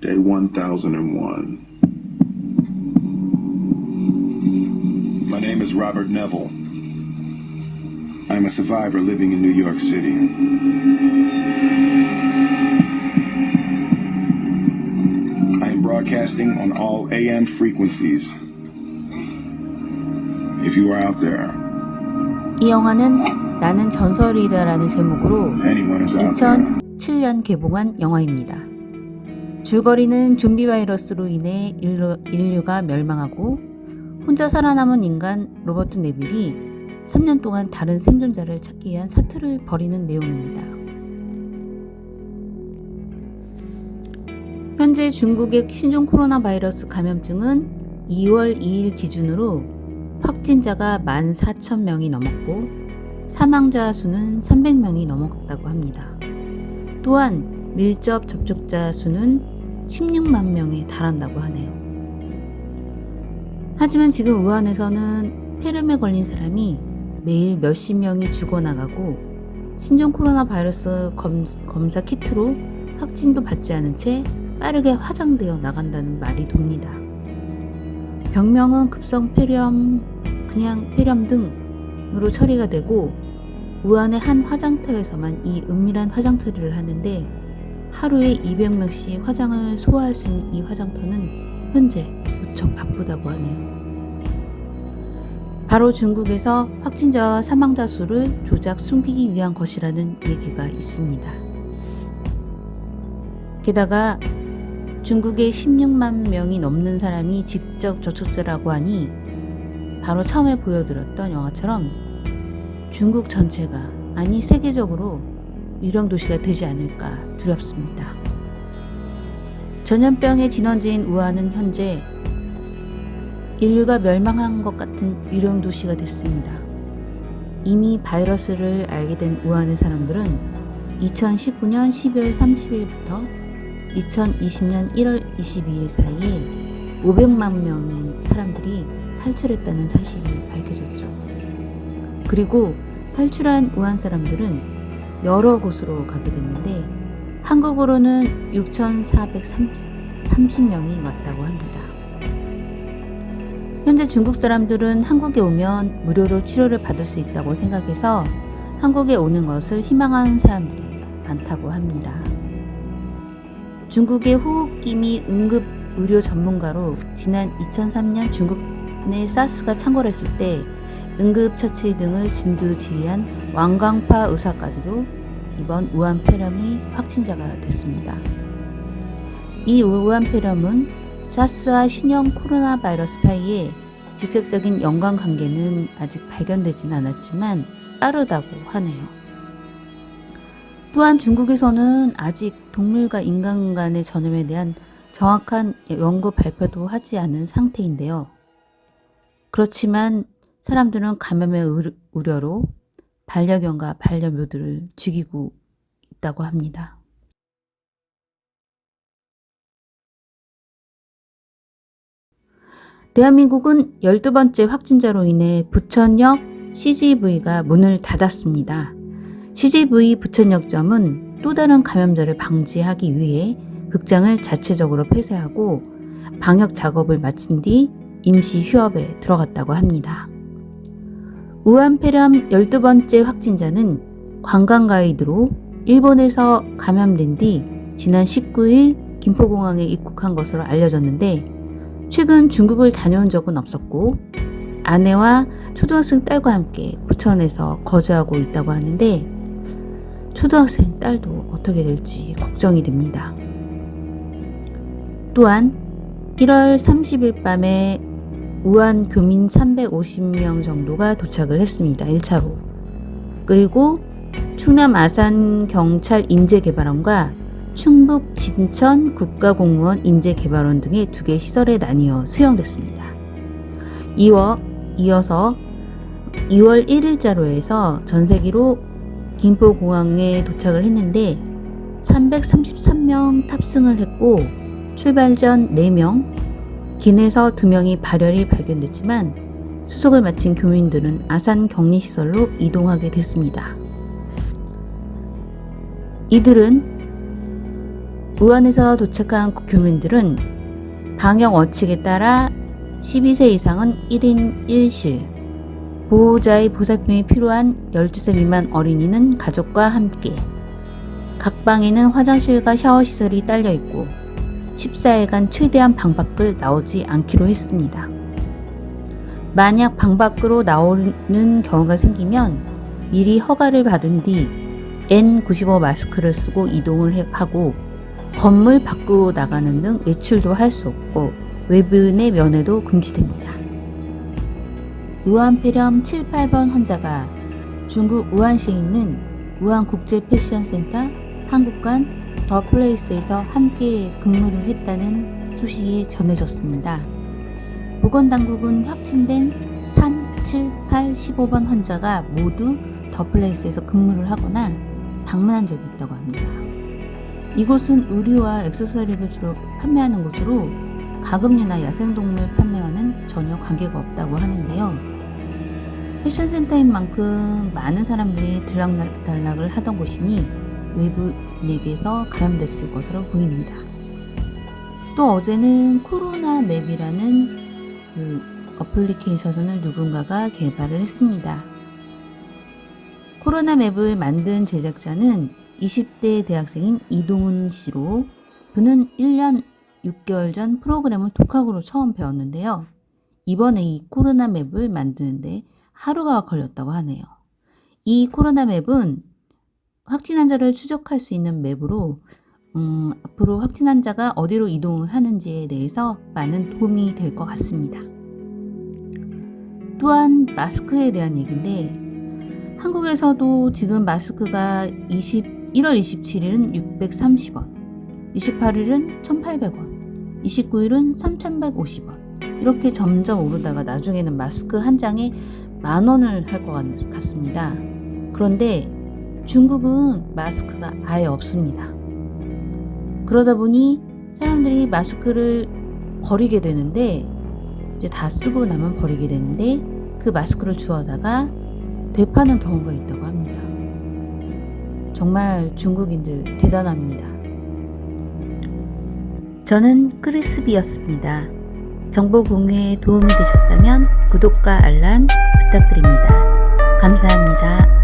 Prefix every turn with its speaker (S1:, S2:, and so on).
S1: Day 1001. My name is Robert Neville. I'm a survivor living in New York City. I am broadcasting on all AM frequencies. If you are out there,
S2: 이 영화는 나는 전설이다라는 제목으로
S1: anyone is out there.
S2: 2007년 개봉한 영화입니다. 줄거리는 좀비 바이러스로 인해 인류가 멸망하고 혼자 살아남은 인간 로버트 네빌이 3년 동안 다른 생존자를 찾기 위한 사투를 벌이는 내용입니다. 현재 중국의 신종 코로나 바이러스 감염증은 2월 2일 기준으로 확진자가 14,000명이 넘었고 사망자 수는 300명이 넘었다고 합니다. 또한 밀접 접촉자 수는 16만 명에 달한다고 하네요. 하지만 지금 우한에서는 폐렴에 걸린 사람이 매일 몇십 명이 죽어나가고 신종 코로나 바이러스 검사 키트로 확진도 받지 않은 채 빠르게 화장되어 나간다는 말이 돕니다. 병명은 급성 폐렴, 그냥 폐렴 등으로 처리가 되고 우한의 한 화장터에서만 이 은밀한 화장 처리를 하는데 하루에 200명씩 화장을 소화할 수 있는 이 화장터는 현재 무척 바쁘다고 하네요. 바로 중국에서 확진자와 사망자 수를 조작 숨기기 위한 것이라는 얘기가 있습니다. 게다가 중국에 16만 명이 넘는 사람이 직접 접촉자라고 하니 바로 처음에 보여드렸던 영화처럼 중국 전체가, 아니 세계적으로 유령 도시가 되지 않을까 두렵습니다. 전염병의 진원지인 우한은 현재 인류가 멸망한 것 같은 유령 도시가 됐습니다. 이미 바이러스를 알게 된 우한의 사람들은 2019년 12월 30일부터 2020년 1월 22일 사이에 500만 명의 사람들이 탈출했다는 사실이 밝혀졌죠. 그리고 탈출한 우한 사람들은 여러 곳으로 가게 됐는데 한국으로는 6,430명이 왔다고 합니다. 현재 중국 사람들은 한국에 오면 무료로 치료를 받을 수 있다고 생각해서 한국에 오는 것을 희망하는 사람들이 많다고 합니다. 중국의 호흡기미 응급 의료 전문가로 지난 2003년 중국 내 사스가 창궐했을 때 응급처치 등을 진두지휘한 왕광파 의사까지도 이번 우한 폐렴의 확진자가 됐습니다. 이 우한 폐렴은 사스와 신형 코로나 바이러스 사이에 직접적인 연관관계는 아직 발견되진 않았지만 빠르다고 하네요. 또한 중국에서는 아직 동물과 인간 간의 전염에 대한 정확한 연구 발표도 하지 않은 상태인데요. 그렇지만 사람들은 감염의 우려로 반려견과 반려묘들을 죽이고 있다고 합니다. 대한민국은 12번째 확진자로 인해 부천역 CGV가 문을 닫았습니다. CGV 부천역점은 또 다른 감염자를 방지하기 위해 극장을 자체적으로 폐쇄하고 방역 작업을 마친 뒤 임시 휴업에 들어갔다고 합니다. 우한 폐렴 12번째 확진자는 관광 가이드로 일본에서 감염된 뒤 지난 19일 김포공항에 입국한 것으로 알려졌는데 최근 중국을 다녀온 적은 없었고 아내와 초등학생 딸과 함께 부천에서 거주하고 있다고 하는데 초등학생 딸도 어떻게 될지 걱정이 됩니다. 또한 1월 30일 밤에 우한 교민 350명 정도가 도착을 했습니다. 1차로. 그리고 충남 아산 경찰 인재개발원과 충북 진천 국가공무원 인재개발원 등의 2개 시설에 나뉘어 수용됐습니다. 이어서 2월 1일자로 해서 전세기로 김포공항에 도착을 했는데 333명 탑승을 했고 출발 전 4명, 기내서 2명이 발열이 발견됐지만 수속을 마친 교민들은 아산 격리시설로 이동하게 됐습니다. 이들은 우한에서 도착한 교민들은 방역 원칙에 따라 12세 이상은 1인 1실, 보호자의 보살핌이 필요한 12세 미만 어린이는 가족과 함께, 각 방에는 화장실과 샤워 시설이 딸려 있고 14일간 최대한 방 밖을 나오지 않기로 했습니다. 만약 방 밖으로 나오는 경우가 생기면 미리 허가를 받은 뒤 N95 마스크를 쓰고 이동을 하고 건물 밖으로 나가는 등 외출도 할 수 없고 외부인의 면회도 금지됩니다. 우한 폐렴 7, 8번 환자가 중국 우한시에 있는 우한 국제 패션 센터 한국관 더 플레이스에서 함께 근무를 했다는 소식이 전해졌습니다. 보건당국은 확진된 3, 7, 8, 15번 환자가 모두 더 플레이스에서 근무를 하거나 방문한 적이 있다고 합니다. 이곳은 의류와 액세서리를 주로 판매하는 곳으로 가금류나 야생동물 판매와는 전혀 관계가 없다고 하는데요. 패션센터인 만큼 많은 사람들이 들락날락을 하던 곳이니 외부인에게서 감염됐을 것으로 보입니다. 또 어제는 코로나 맵이라는 그 어플리케이션을 누군가가 개발을 했습니다. 코로나 맵을 만든 제작자는 20대 대학생인 이동훈 씨로, 그는 1년 6개월 전 프로그램을 독학으로 처음 배웠는데요. 이번에 이 코로나 맵을 만드는데 하루가 걸렸다고 하네요. 이 코로나 맵은 확진 환자를 추적할 수 있는 맵으로 앞으로 확진 환자가 어디로 이동을 하는지에 대해서 많은 도움이 될 것 같습니다. 또한 마스크에 대한 얘기인데, 한국에서도 지금 마스크가 1월 27일은 630원, 28일은 1,800원, 29일은 3,150원 이렇게 점점 오르다가 나중에는 마스크 한 장에 10,000원을 할 것 같습니다. 그런데 중국은 마스크가 아예 없습니다. 그러다 보니 사람들이 마스크를 버리게 되는데, 이제 다 쓰고 나면 버리게 되는데 그 마스크를 주워다가 되파는 경우가 있다고 합니다. 정말 중국인들 대단합니다. 저는 크리스비였습니다. 정보 공유에 도움이 되셨다면 구독과 알람 부탁드립니다. 감사합니다.